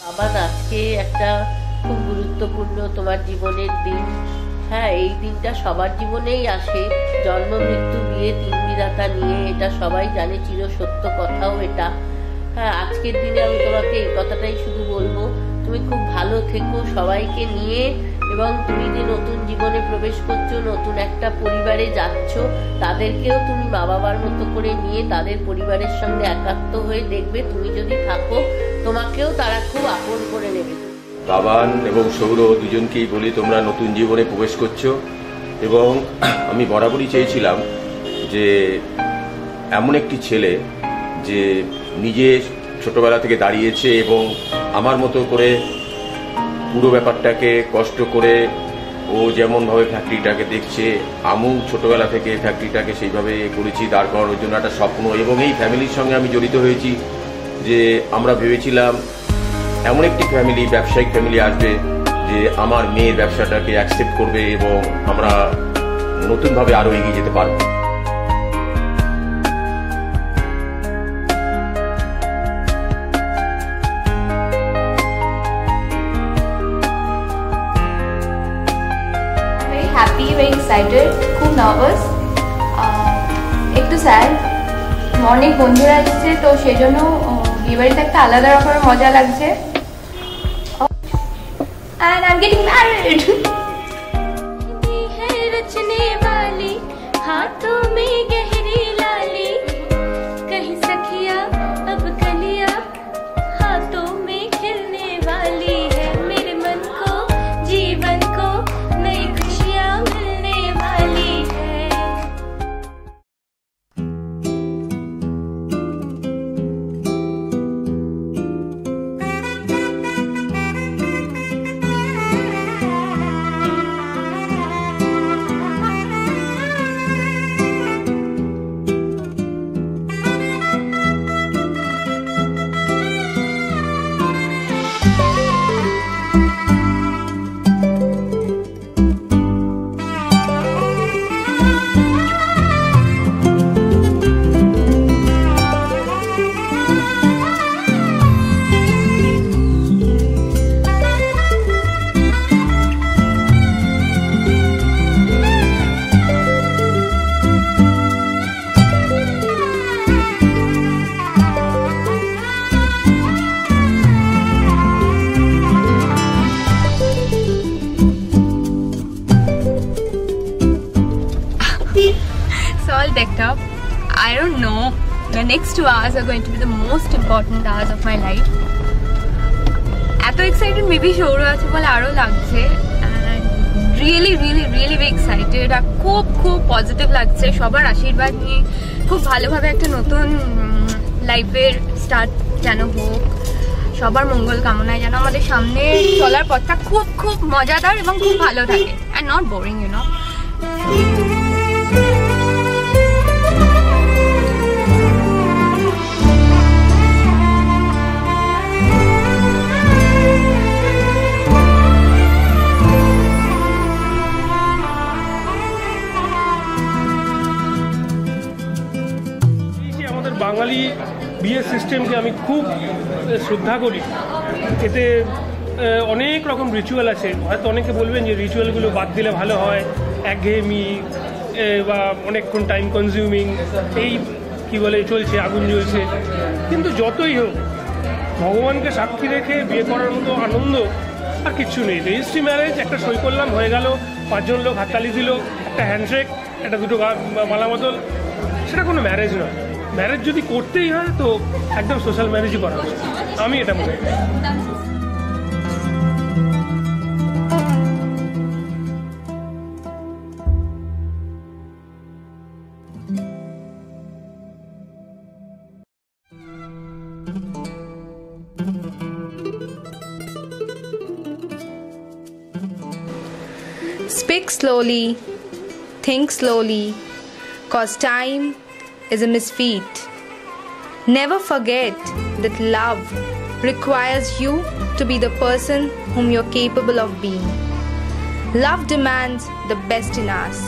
বাবা আজকে একটা খুব গুরুত্বপূর্ণ তোমার জীবনের দিন। হ্যাঁ, এই দিনটা সবার জীবনেই আসে, জন্ম মৃত্যু বিয়ে তিন বিধাতা নিয়ে, এটা সবাই জানে, চির সত্য কথাও এটা। হ্যাঁ, আজকের দিনে আমি তোমাকে এই কথাটাই শুধু বলবো, তুমি খুব ভালো থেকো সবাইকে নিয়ে, এবং তুমি যে নতুন জীবনে প্রবেশ করছো, নতুন একটা পরিবারে যাচ্ছ, তাদেরকেও তুমি মা বাবার মতো করে নিয়ে তাদের পরিবারের সঙ্গে একাত্ম হয়ে দেখবে, তুমি যদি থাকো তোমাকেও তারা খুব আপন করে নেবে। বাবান এবং সৌর দুজনকেই বলি, তোমরা নতুন জীবনে প্রবেশ করছো, এবং আমি বরাবরই চেয়েছিলাম যে এমন একটি ছেলে যে নিজে ছোটবেলা থেকে দাঁড়িয়েছে এবং আমার মতো করে পুরো ব্যাপারটাকে কষ্ট করে ও যেমনভাবে ফ্যাক্টরিটাকে দেখছে, আমিও ছোটবেলা থেকে ফ্যাক্টরিটাকে সেইভাবে করেছি, দাঁড় করানোর জন্য একটা স্বপ্ন। এবং এই ফ্যামিলির সঙ্গে আমি জড়িত হয়েছি যে আমরা ভেবেছিলাম এমন একটি ফ্যামিলি, ব্যবসায়িক ফ্যামিলি আসবে যে আমার মেয়ের ব্যবসাটাকে অ্যাকসেপ্ট করবে এবং আমরা নতুনভাবে আরো এগিয়ে যেতে পারবো। হ্যাপি, very excited, খুব নার্ভাস, একটু স্যাড। অনেক বন্ধুরা এসছে, তো সেই জন্য বিয়ে বাড়িতে একটা আলাদা রকমের মজা লাগছে। And I'm getting married. रचने वाली हाथों में गहरी लाली, कहीं सखिया अब कलिया हाथों में खिलने वाली है, मेरे मन को जीवन को नई खुशियाँ मिलने वाली है। So all decked up. I don't know. The next 2 hours are going to be the most important hours of my life. এত excited maybe সৌরভ আছে বলে আরো লাগছে, and really very excited. আর খুব পজিটিভ লাগছে, সবার আশীর্বাদ নিয়ে খুব ভালোভাবে একটা নতুন লাইফের স্টার্ট যেন হোক, সবার মঙ্গল কামনায় যেন আমাদের সামনে চলার পথটা খুব মজাদার এবং খুব ভালো থাকে, and not boring, you know. বাঙালি বিয়ে সিস্টেমকে আমি খুব শ্রদ্ধা করি। এতে অনেক রকম রিচুয়াল আছে, হয়তো অনেকে বলবেন যে রিচুয়ালগুলো বাদ দিলে ভালো হয়, একঘেয়েমি বা অনেকক্ষণ টাইম কনজিউমিং, এই কি বলে চলছে, আগুন জ্বলছে। কিন্তু যতই হোক, ভগবানকে সাক্ষী রেখে বিয়ে করার মতো আনন্দ আর কিচ্ছু নেই। রেজিস্ট্রি ম্যারেজ, একটা সই করলাম, হয়ে গেল, 5 জন লোক হাততালি দিল, একটা হ্যান্ডশেক, একটা দুটো মালা বদল, সেটা কোনো ম্যারেজ নয়। ম্যারেজ যদি করতেই হয় তো একদম সোশ্যাল ম্যারেজই করা উচিত, আমি এটা মনে করি। Speak slowly, think slowly, 'cause time is a misfeat. Never forget that love requires you to be the person whom you're capable of being. Love demands the best in us.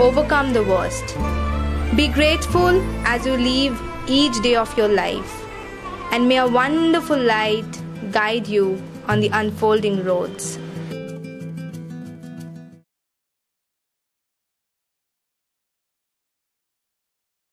Overcome the worst. Be grateful as you live each day of your life, and may a wonderful light guide you on the unfolding roads.